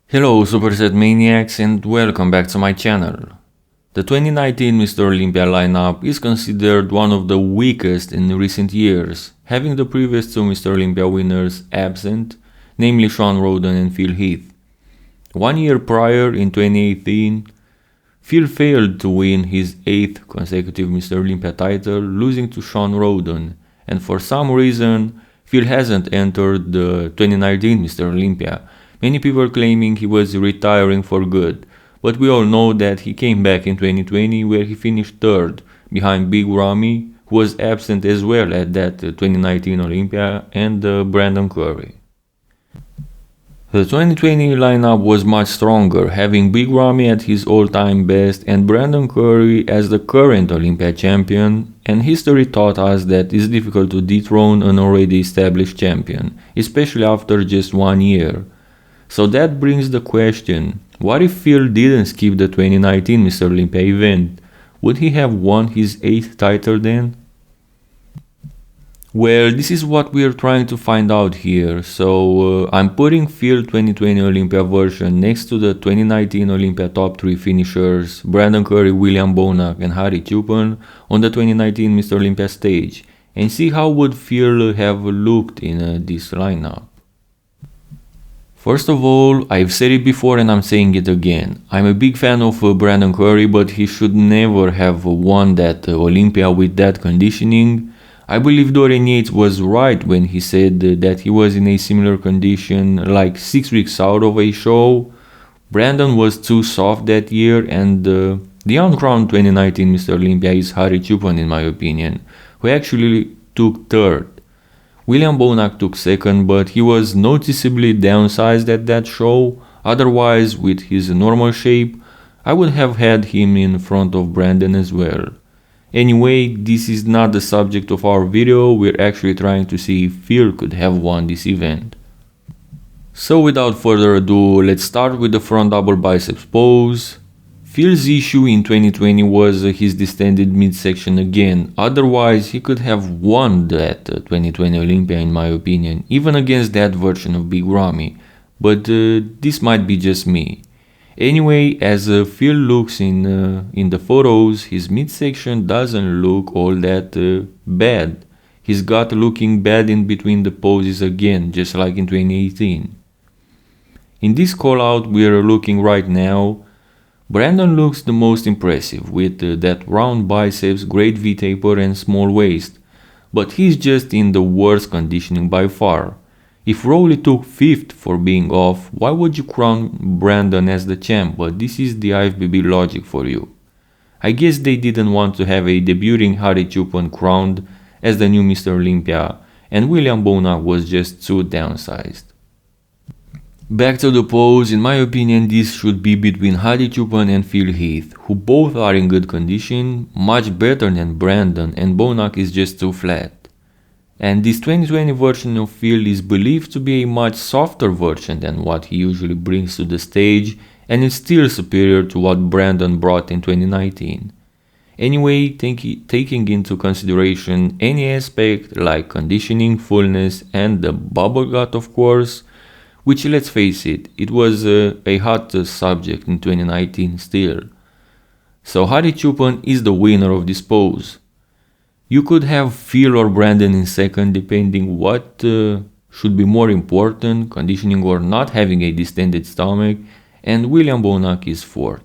Hello Superset Maniacs and welcome back to my channel. The 2019 Mr. Olympia lineup is considered one of the weakest in recent years, having the previous two Mr. Olympia winners absent, namely Shawn Rhoden and Phil Heath. 1 year prior, in 2018, Phil failed to win his 8th consecutive Mr. Olympia title, losing to Shawn Rhoden, and for some reason, Phil hasn't entered the 2019 Mr. Olympia. Many people claiming he was retiring for good, but we all know that he came back in 2020 where he finished 3rd, behind Big Ramy, who was absent as well at that 2019 Olympia, and Brandon Curry. The 2020 lineup was much stronger, having Big Ramy at his all-time best and Brandon Curry as the current Olympia champion, and history taught us that it's difficult to dethrone an already established champion, especially after just 1 year. So that brings the question, what if Phil didn't skip the 2019 Mr. Olympia event? Would he have won his 8th title then? Well, this is what we are trying to find out here, so I'm putting Phil 2020 Olympia version next to the 2019 Olympia top 3 finishers Brandon Curry, William Bonac and Hadi Choopan on the 2019 Mr. Olympia stage, and see how would Phil have looked in this lineup. First of all, I've said it before and I'm saying it again. I'm a big fan of Brandon Curry, but he should never have won that Olympia with that conditioning. I believe Dorian Yates was right when he said that he was in a similar condition like 6 weeks out of a show. Brandon was too soft that year, and the uncrowned 2019 Mr. Olympia is Hadi Choopan in my opinion, who actually took 3rd. William Bonac took 2nd, but he was noticeably downsized at that show. Otherwise, with his normal shape, I would have had him in front of Brandon as well. Anyway, this is not the subject of our video, we're actually trying to see if Phil could have won this event. So without further ado, let's start with the front double biceps pose. Phil's issue in 2020 was his distended midsection again, otherwise he could have won that 2020 Olympia in my opinion, even against that version of Big Ramy, but this might be just me. Anyway, as Phil looks in the photos, his midsection doesn't look all that bad. He's got looking bad in between the poses again, just like in 2018. In this call out we are looking right now, Brandon looks the most impressive with that round biceps, great V-taper and small waist, but he's just in the worst conditioning by far. If Rowley took 5th for being off, why would you crown Brandon as the champ? But this is the IFBB logic for you. I guess they didn't want to have a debuting Hadi Choopan crowned as the new Mr. Olympia, and William Bonac was just too downsized. Back to the pose, in my opinion this should be between Hadi Choopan and Phil Heath, who both are in good condition, much better than Brandon, and Bonac is just too flat. And this 2020 version of Phil is believed to be a much softer version than what he usually brings to the stage, and is still superior to what Brandon brought in 2019. Anyway, taking into consideration any aspect like conditioning, fullness and the bubble gut of course, which let's face it, it was a hot subject in 2019 still. So Hadi Choopan is the winner of this pose. You could have Phil or Brandon in 2nd depending what should be more important, conditioning or not having a distended stomach, and William Bonac is 4th.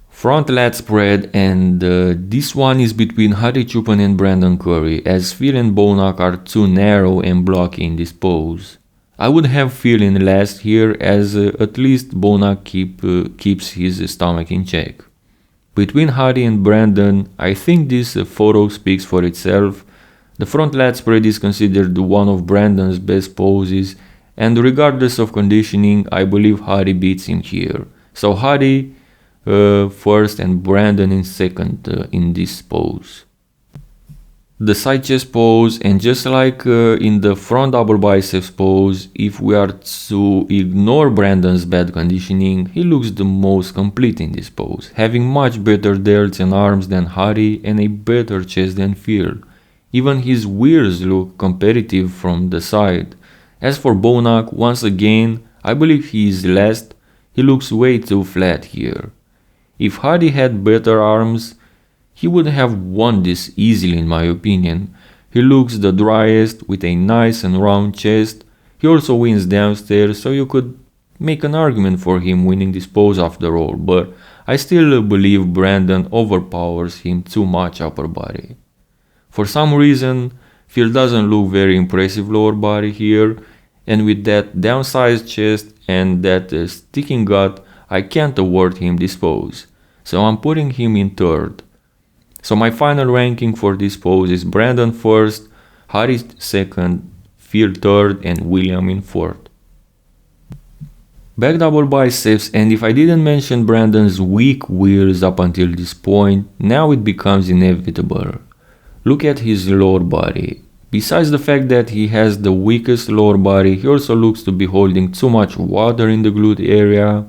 Front lat spread, and this one is between Hadi Choopan and Brandon Curry, as Phil and Bonac are too narrow and blocky in this pose. I would have Phil in last here, as at least Bonac keeps his stomach in check. Between Hadi and Brandon, I think this photo speaks for itself. The front lat spread is considered one of Brandon's best poses, and regardless of conditioning, I believe Hadi beats him here. So Hadi 1st and Brandon in 2nd in this pose. The side chest pose, and just like in the front double biceps pose, if we are to ignore Brandon's bad conditioning, he looks the most complete in this pose, having much better delts and arms than Hadi and a better chest than Phil. Even his ears look competitive from the side. As for Bonac, once again, I believe he is last. He looks way too flat here. If Hadi had better arms, he would have won this easily in my opinion. He looks the driest with a nice and round chest. He also wins downstairs, so you could make an argument for him winning this pose after all, but I still believe Brandon overpowers him too much upper body. For some reason, Phil doesn't look very impressive lower body here, and with that downsized chest and that sticking gut, I can't award him this pose, so I'm putting him in third. So my final ranking for this pose is Brandon first, Hadi second, Phil third, and William in fourth. Back double biceps, and if I didn't mention Brandon's weak wheels up until this point, now it becomes inevitable. Look at his lower body. Besides the fact that he has the weakest lower body, he also looks to be holding too much water in the glute area.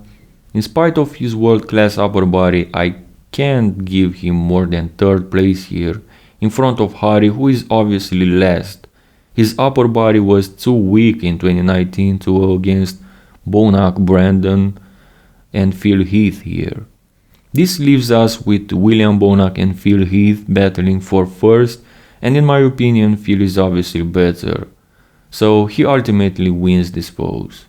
In spite of his world-class upper body, I can't give him more than third place here, in front of Hadi, who is obviously last. His upper body was too weak in 2019 to go against Bonac, Brandon, and Phil Heath here. This leaves us with William Bonac and Phil Heath battling for first, and in my opinion Phil is obviously better, so he ultimately wins this pose.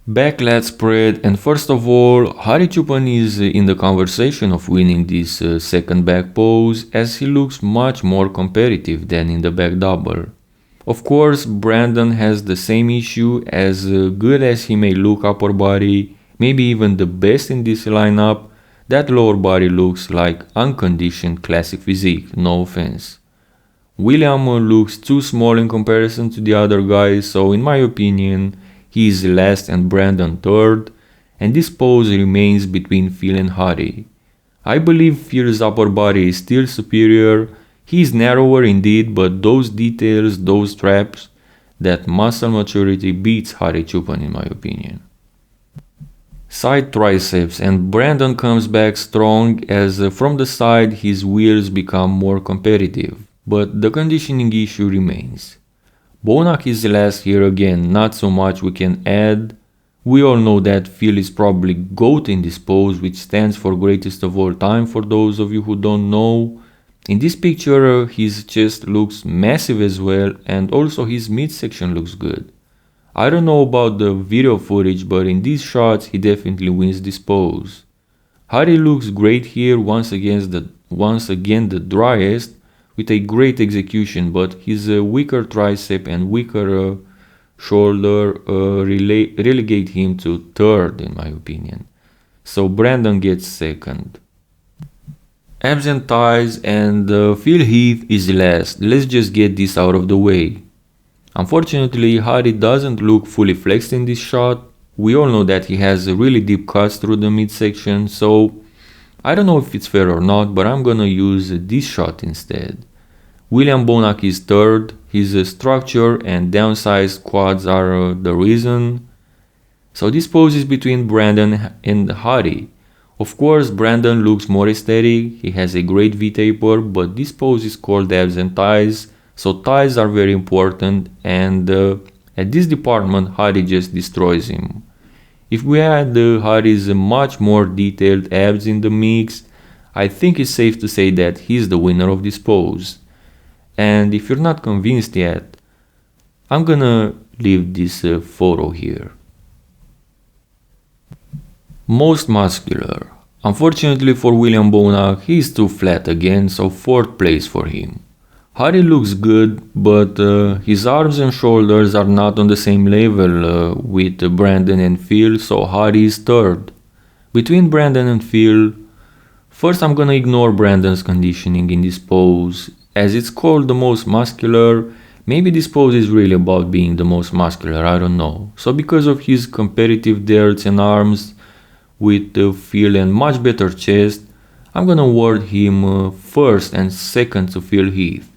Back lat spread, and first of all, Hadi Choopan is in the conversation of winning this second back pose, as he looks much more competitive than in the back double. Of course, Brandon has the same issue. As good as he may look upper body, maybe even the best in this lineup, that lower body looks like unconditioned classic physique, no offense. William looks too small in comparison to the other guys, so in my opinion, he is last and Brandon third, and this pose remains between Phil and Hadi. I believe Phil's upper body is still superior. He is narrower indeed, but those details, those traps, that muscle maturity beats Hadi Choopan in my opinion. Side triceps, and Brandon comes back strong as from the side his wheels become more competitive, but the conditioning issue remains. Bonac is last here again, not so much we can add. We all know that Phil is probably GOAT in this pose, which stands for greatest of all time for those of you who don't know. In this picture his chest looks massive as well, and also his midsection looks good. I don't know about the video footage, but in these shots he definitely wins this pose. Hadi looks great here, once again the driest, with a great execution, but his weaker tricep and weaker shoulder relegate him to third in my opinion. So Brandon gets second. Abs and thighs, and Phil Heath is last. Let's just get this out of the way. Unfortunately, Hadi doesn't look fully flexed in this shot. We all know that he has really deep cuts through the midsection, so I don't know if it's fair or not, but I'm gonna use this shot instead. William Bonac is third. His structure and downsized quads are the reason. So this pose is between Brandon and Hadi. Of course, Brandon looks more aesthetic, he has a great V-taper, but this pose is called abs and thighs, so thighs are very important, and at this department Hadi just destroys him. If we add Hadi's much more detailed abs in the mix, I think it's safe to say that he's the winner of this pose. And if you're not convinced yet, I'm gonna leave this photo here. Most muscular. Unfortunately for William Bonac, he is too flat again, so fourth place for him. Hadi looks good, but his arms and shoulders are not on the same level with Brandon and Phil, so Hadi is third. Between Brandon and Phil, first I'm gonna ignore Brandon's conditioning in this pose. As it's called the most muscular, maybe this pose is really about being the most muscular, I don't know. So because of his competitive delts and arms, with Phil and much better chest, I'm gonna award him first and second to Phil Heath.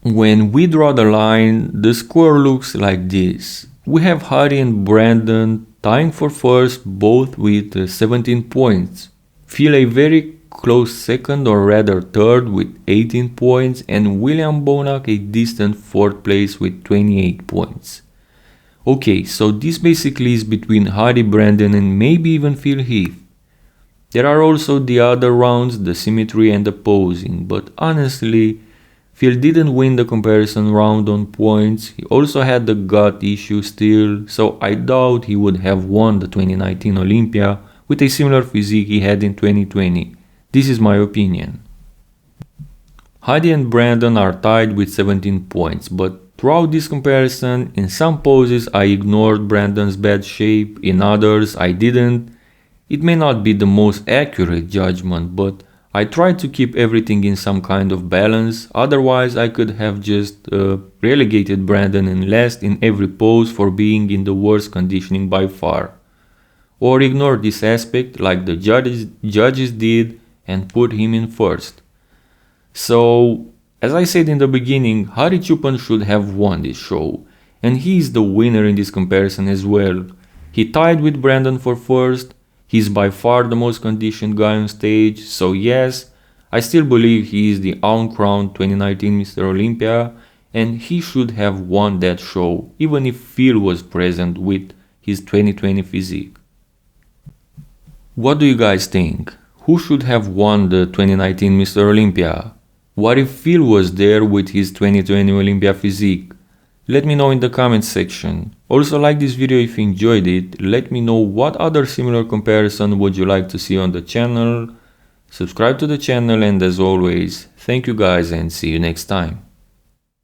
When we draw the line, the score looks like this. We have Hadi and Brandon tying for first, both with 17 points. Phil a very close second, or rather third, with 18 points, and William Bonac a distant fourth place with 28 points. Okay, so this basically is between Hadi, Brandon and maybe even Phil Heath. There are also the other rounds, the symmetry and the posing, but honestly, Phil didn't win the comparison round on points. He also had the gut issue still, so I doubt he would have won the 2019 Olympia with a similar physique he had in 2020. This is my opinion. Hadi and Brandon are tied with 17 points, but throughout this comparison, in some poses I ignored Brandon's bad shape, in others I didn't. It may not be the most accurate judgment, but I tried to keep everything in some kind of balance, otherwise I could have just relegated Brandon in last in every pose for being in the worst conditioning by far. Or ignore this aspect like the judges did and put him in first. So, as I said in the beginning, Hadi Choopan should have won this show, and he is the winner in this comparison as well. He tied with Brandon for first, he's by far the most conditioned guy on stage, so yes, I still believe he is the uncrowned 2019 Mr. Olympia, and he should have won that show, even if Phil was present with his 2020 physique. What do you guys think? Who should have won the 2019 Mr. Olympia? What if Phil was there with his 2020 Olympia physique? Let me know in the comments section. Also like this video if you enjoyed it, let me know what other similar comparison would you like to see on the channel. Subscribe to the channel and as always, thank you guys and see you next time.